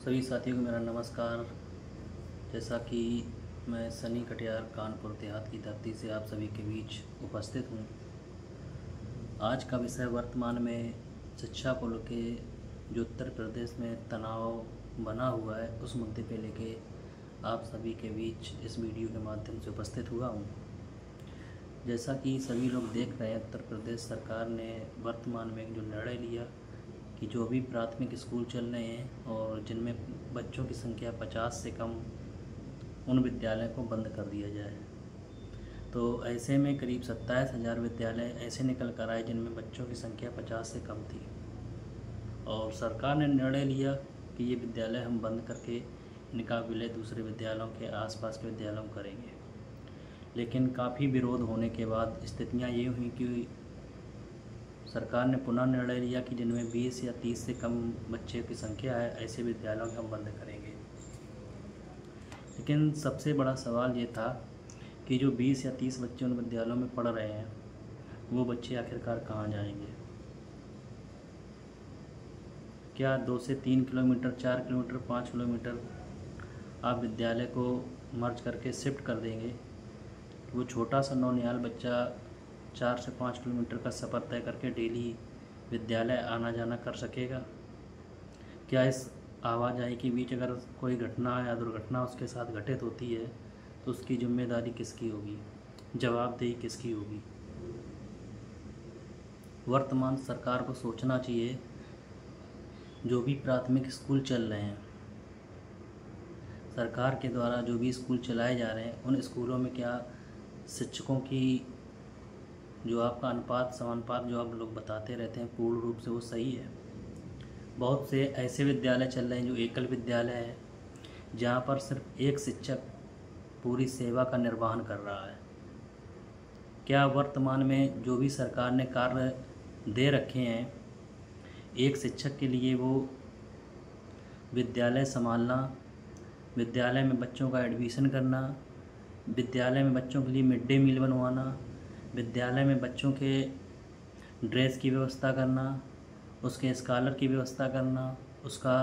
सभी साथियों को मेरा नमस्कार। जैसा कि मैं सनी कटियार कानपुर देहात की धरती से आप सभी के बीच उपस्थित हूँ। आज का विषय वर्तमान में शिक्षा को लेके जो उत्तर प्रदेश में तनाव बना हुआ है उस मुद्दे पे लेके आप सभी के बीच इस वीडियो के माध्यम से उपस्थित हुआ हूँ। जैसा कि सभी लोग देख रहे हैं, उत्तर प्रदेश सरकार ने वर्तमान में एक जो निर्णय लिया कि जो भी प्राथमिक स्कूल चल रहे हैं और जिनमें बच्चों की संख्या 50 से कम, उन विद्यालयों को बंद कर दिया जाए। तो ऐसे में करीब 27,000 विद्यालय ऐसे निकल कर आए जिनमें बच्चों की संख्या 50 से कम थी और सरकार ने निर्णय लिया कि ये विद्यालय हम बंद करके इनका विलय दूसरे विद्यालयों के आसपास के विद्यालयों में करेंगे। लेकिन काफ़ी विरोध होने के बाद स्थितियाँ ये हुई कि सरकार ने पुनः निर्णय लिया कि जिनमें 20 या 30 से कम बच्चे की संख्या है ऐसे विद्यालयों को हम बंद करेंगे। लेकिन सबसे बड़ा सवाल ये था कि जो 20 या 30 बच्चे उन विद्यालयों में पढ़ रहे हैं वो बच्चे आखिरकार कहाँ जाएंगे। क्या 2 से 3 किलोमीटर, 4 किलोमीटर, 5 किलोमीटर आप विद्यालय को मर्ज करके शिफ्ट कर देंगे? वो छोटा सा नौनिहाल बच्चा 4 से 5 किलोमीटर का सफ़र तय करके डेली विद्यालय आना जाना कर सकेगा? क्या इस आवाजाही के बीच अगर कोई घटना या दुर्घटना उसके साथ घटित होती है तो उसकी जिम्मेदारी किसकी होगी, जवाबदेही किसकी होगी? वर्तमान सरकार को सोचना चाहिए, जो भी प्राथमिक स्कूल चल रहे हैं, सरकार के द्वारा जो भी स्कूल चलाए जा रहे हैं, उन स्कूलों में क्या शिक्षकों की जो आपका अनुपात समानुपात जो आप लोग बताते रहते हैं पूर्ण रूप से वो सही है? बहुत से ऐसे विद्यालय चल रहे हैं जो एकल विद्यालय है, जहाँ पर सिर्फ एक शिक्षक पूरी सेवा का निर्वहन कर रहा है। क्या वर्तमान में जो भी सरकार ने कार्य दे रखे हैं, एक शिक्षक के लिए वो विद्यालय संभालना, विद्यालय में बच्चों का एडमिशन करना, विद्यालय में बच्चों के लिए मिड डे मील बनवाना, विद्यालय में बच्चों के ड्रेस की व्यवस्था करना, उसके स्कॉलर की व्यवस्था करना, उसका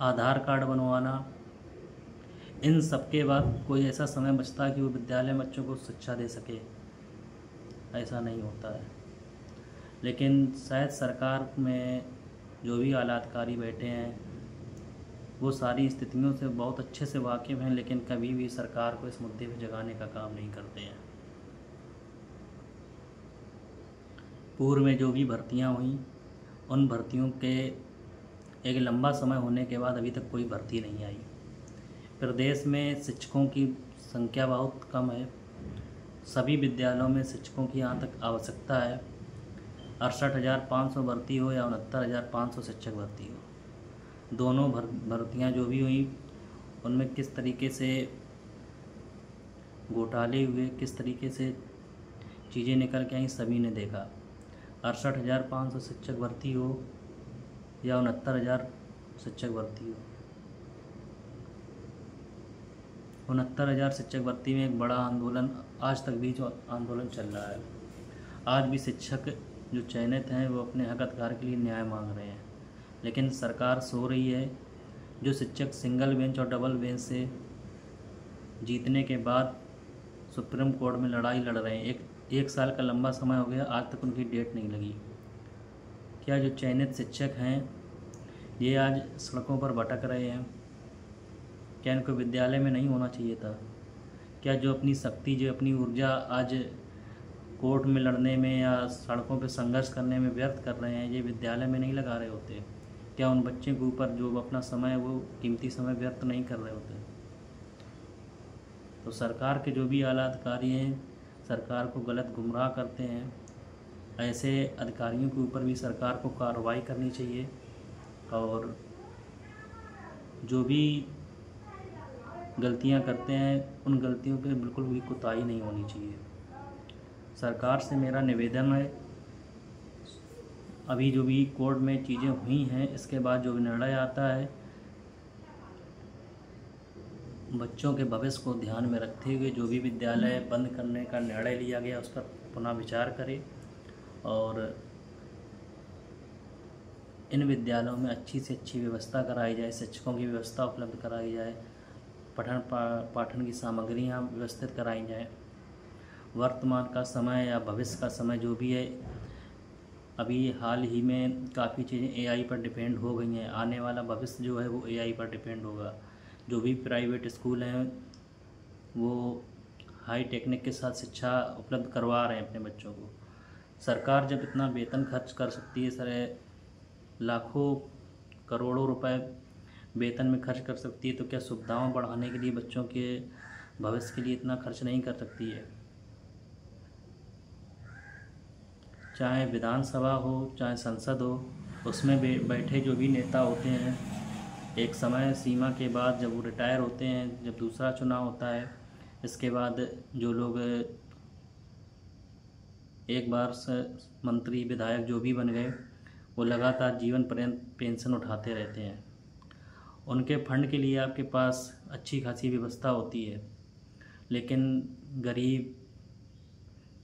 आधार कार्ड बनवाना, इन सब के बाद कोई ऐसा समय बचता है कि वो विद्यालय में बच्चों को शिक्षा दे सके? ऐसा नहीं होता है। लेकिन शायद सरकार में जो भी आला अधिकारी बैठे हैं वो सारी स्थितियों से बहुत अच्छे से वाकिफ़ हैं, लेकिन कभी भी सरकार को इस मुद्दे पर जगाने का काम नहीं करते हैं। पूर्व में जो भी भर्तियां हुई, उन भर्तियों के एक लंबा समय होने के बाद अभी तक कोई भर्ती नहीं आई। प्रदेश में शिक्षकों की संख्या बहुत कम है। सभी विद्यालयों में शिक्षकों की यहाँ तक आवश्यकता है। 68,500 भर्ती हो या 69,500 शिक्षक भर्ती हो, दोनों भर्तियाँ जो भी हुई उनमें किस तरीके से घोटाले हुए, किस तरीके से चीज़ें निकल के आई, सभी ने देखा। 68,500 शिक्षक भर्ती हो या 69,000 शिक्षक भर्ती हो, 69,000 शिक्षक भर्ती में एक बड़ा आंदोलन, आज तक भी जो आंदोलन चल रहा है। आज भी शिक्षक जो चयनित हैं वो अपने हक अधिकार के लिए न्याय मांग रहे हैं, लेकिन सरकार सो रही है। जो शिक्षक सिंगल बेंच और डबल बेंच से जीतने के बाद सुप्रीम कोर्ट में लड़ाई लड़ रहे हैं, एक साल का लंबा समय हो गया, आज तक उनकी डेट नहीं लगी। क्या जो चयनित शिक्षक हैं ये आज सड़कों पर भटक रहे हैं? क्या इनको विद्यालय में नहीं होना चाहिए था? क्या जो अपनी शक्ति, जो अपनी ऊर्जा आज कोर्ट में लड़ने में या सड़कों पर संघर्ष करने में व्यर्थ कर रहे हैं, ये विद्यालय में नहीं लगा रहे होते? क्या उन बच्चे के ऊपर जो अपना समय, वो कीमती समय व्यर्थ नहीं कर रहे होते? तो सरकार के जो भी आला अधिकारी हैं सरकार को गलत गुमराह करते हैं। ऐसे अधिकारियों के ऊपर भी सरकार को कार्रवाई करनी चाहिए और जो भी गलतियां करते हैं उन गलतियों पे बिल्कुल भी कोताही नहीं होनी चाहिए। सरकार से मेरा निवेदन है, अभी जो भी कोर्ट में चीज़ें हुई हैं इसके बाद जो निर्णय आता है, बच्चों के भविष्य को ध्यान में रखते हुए जो भी विद्यालय बंद करने का निर्णय लिया गया उस पर पुनः विचार करें और इन विद्यालयों में अच्छी से अच्छी व्यवस्था कराई जाए, शिक्षकों की व्यवस्था उपलब्ध कराई जाए, पाठन की सामग्रियाँ व्यवस्थित कराई जाएँ। वर्तमान का समय या भविष्य का समय जो भी है, अभी हाल ही में काफ़ी चीज़ें एआई पर डिपेंड हो गई हैं। आने वाला भविष्य जो है वो एआई पर डिपेंड होगा। जो भी प्राइवेट स्कूल हैं वो हाई टेक्निक के साथ शिक्षा उपलब्ध करवा रहे हैं अपने बच्चों को। सरकार जब इतना वेतन खर्च कर सकती है, सारे लाखों करोड़ों रुपए वेतन में खर्च कर सकती है, तो क्या सुविधाओं बढ़ाने के लिए बच्चों के भविष्य के लिए इतना खर्च नहीं कर सकती है? चाहे विधानसभा हो चाहे संसद हो, उसमें बैठे जो भी नेता होते हैं, एक समय सीमा के बाद जब वो रिटायर होते हैं, जब दूसरा चुनाव होता है, इसके बाद जो लोग एक बार से मंत्री विधायक जो भी बन गए, वो लगातार जीवन पर्यंत पेंशन उठाते रहते हैं। उनके फंड के लिए आपके पास अच्छी खासी व्यवस्था होती है, लेकिन गरीब,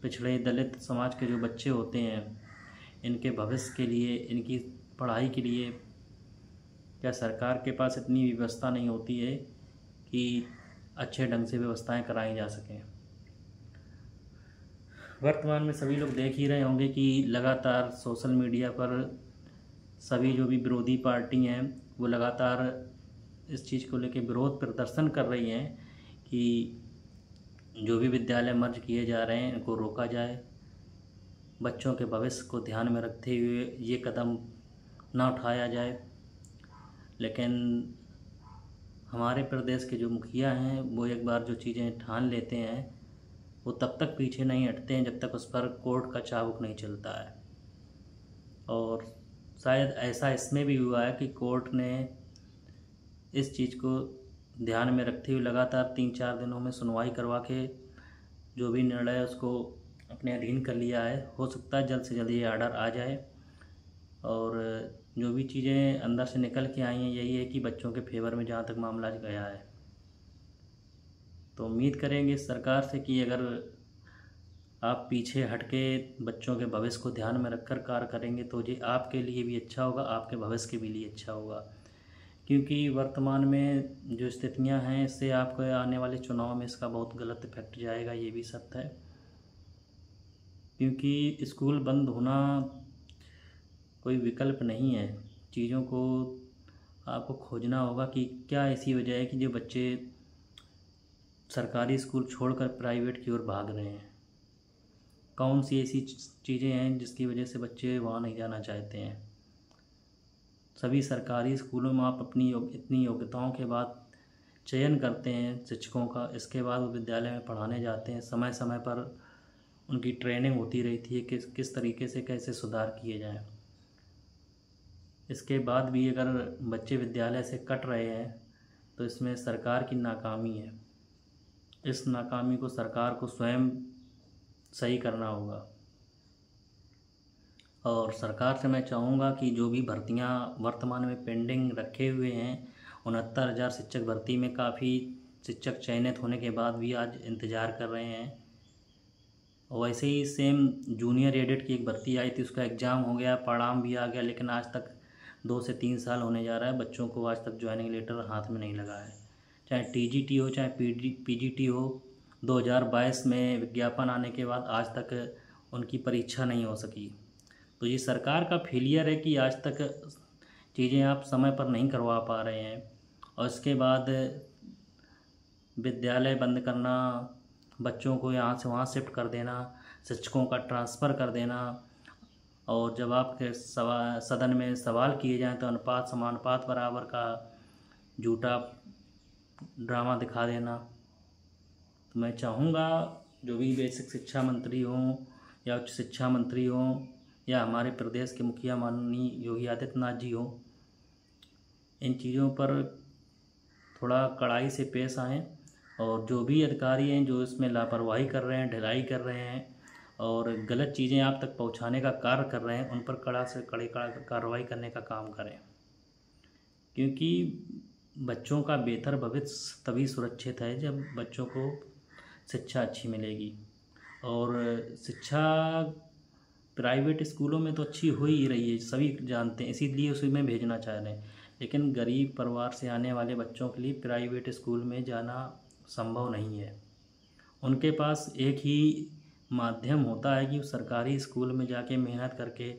पिछड़े, दलित समाज के जो बच्चे होते हैं, इनके भविष्य के लिए, इनकी पढ़ाई के लिए क्या सरकार के पास इतनी व्यवस्था नहीं होती है कि अच्छे ढंग से व्यवस्थाएं कराई जा सकें? वर्तमान में सभी लोग देख ही रहे होंगे कि लगातार सोशल मीडिया पर सभी जो भी विरोधी पार्टी हैं वो लगातार इस चीज़ को लेकर विरोध प्रदर्शन कर रही हैं कि जो भी विद्यालय मर्ज किए जा रहे हैं इनको रोका जाए। बच्चों के भविष्य को ध्यान में रखते हुए ये कदम ना उठाया जाए। लेकिन हमारे प्रदेश के जो मुखिया हैं वो एक बार जो चीज़ें ठान लेते हैं वो तब तक पीछे नहीं हटते हैं जब तक उस पर कोर्ट का चाबुक नहीं चलता है। और शायद ऐसा इसमें भी हुआ है कि कोर्ट ने इस चीज़ को ध्यान में रखते हुए लगातार 3-4 दिनों में सुनवाई करवा के जो भी निर्णय उसको अपने अधीन कर लिया है। हो सकता है जल्द से जल्द ये ऑर्डर आ जाए और जो भी चीज़ें अंदर से निकल के आई हैं यही है कि बच्चों के फेवर में जहाँ तक मामला गया है। तो उम्मीद करेंगे सरकार से कि अगर आप पीछे हटके बच्चों के भविष्य को ध्यान में रखकर कार्य करेंगे तो ये आपके लिए भी अच्छा होगा, आपके भविष्य के भी लिए अच्छा होगा। क्योंकि वर्तमान में जो स्थितियां हैं इससे आपको आने वाले चुनाव में इसका बहुत गलत इफेक्ट जाएगा, ये भी सत्य है। क्योंकि स्कूल बंद होना कोई विकल्प नहीं है। चीज़ों को आपको खोजना होगा कि क्या ऐसी वजह है कि जो बच्चे सरकारी स्कूल छोड़कर प्राइवेट की ओर भाग रहे हैं। कौन सी ऐसी चीज़ें हैं जिसकी वजह से बच्चे वहाँ नहीं जाना चाहते हैं। सभी सरकारी स्कूलों में आप अपनी इतनी योग्यताओं के बाद चयन करते हैं शिक्षकों का, इसके बाद वो विद्यालय में पढ़ाने जाते हैं। समय समय पर उनकी ट्रेनिंग होती रहती है कि किस तरीके से कैसे सुधार किए जाएं। इसके बाद भी अगर बच्चे विद्यालय से कट रहे हैं तो इसमें सरकार की नाकामी है। इस नाकामी को सरकार को स्वयं सही करना होगा। और सरकार से मैं चाहूँगा कि जो भी भर्तियां वर्तमान में पेंडिंग रखे हुए हैं, 69,000 शिक्षक भर्ती में काफ़ी शिक्षक चयनित होने के बाद भी आज इंतज़ार कर रहे हैं। और वैसे ही सेम जूनियर एडेड की एक भर्ती आई थी, उसका एग्ज़ाम हो गया, परिणाम भी आ गया, लेकिन आज तक 2 से 3 साल होने जा रहा है, बच्चों को आज तक ज्वाइनिंग लेटर हाथ में नहीं लगा है। चाहे टीजीटी हो चाहे पीजीटी हो, 2022 में विज्ञापन आने के बाद आज तक उनकी परीक्षा नहीं हो सकी। तो ये सरकार का फेलियर है कि आज तक चीज़ें आप समय पर नहीं करवा पा रहे हैं। और इसके बाद विद्यालय बंद करना, बच्चों को यहाँ से वहाँ शिफ्ट कर देना, शिक्षकों का ट्रांसफ़र कर देना, और जब आपके सदन में सवाल किए जाएं तो अनुपात समानुपात बराबर का झूठा ड्रामा दिखा देना। तो मैं चाहूँगा जो भी बेसिक शिक्षा मंत्री हों या उच्च शिक्षा मंत्री हों या हमारे प्रदेश के मुखिया माननीय योगी आदित्यनाथ जी हों, इन चीज़ों पर थोड़ा कड़ाई से पेश आएँ। और जो भी अधिकारी हैं जो इसमें लापरवाही कर रहे हैं, ढिलाई कर रहे हैं और गलत चीज़ें आप तक पहुंचाने का कार्य कर रहे हैं, उन पर कड़ी कार्रवाई करने का काम करें। क्योंकि बच्चों का बेहतर भविष्य तभी सुरक्षित है जब बच्चों को शिक्षा अच्छी मिलेगी। और शिक्षा प्राइवेट स्कूलों में तो अच्छी हो ही रही है, सभी जानते हैं, इसीलिए उसी में भेजना चाह रहे हैं। लेकिन गरीब परिवार से आने वाले बच्चों के लिए प्राइवेट स्कूल में जाना संभव नहीं है। उनके पास एक ही माध्यम होता है कि वो सरकारी स्कूल में जाके मेहनत करके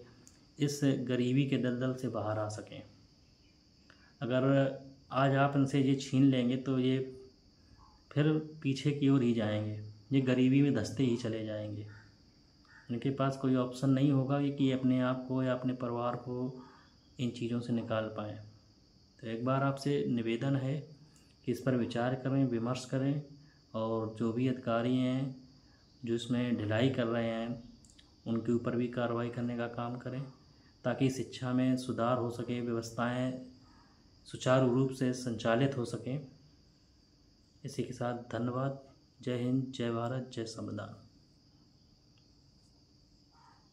इस गरीबी के दलदल से बाहर आ सकें। अगर आज आप इनसे ये छीन लेंगे तो ये फिर पीछे की ओर ही जाएंगे, ये गरीबी में धंसते ही चले जाएंगे। इनके पास कोई ऑप्शन नहीं होगा कि अपने आप को या अपने परिवार को इन चीज़ों से निकाल पाएँ। तो एक बार आपसे निवेदन है कि इस पर विचार करें, विमर्श करें, और जो भी अधिकारी हैं जो इसमें ढिलाई कर रहे हैं उनके ऊपर भी कार्रवाई करने का काम करें, ताकि शिक्षा में सुधार हो सके, व्यवस्थाएं सुचारू रूप से संचालित हो सकें। इसी के साथ धन्यवाद। जय हिंद, जय भारत, जय संविधान।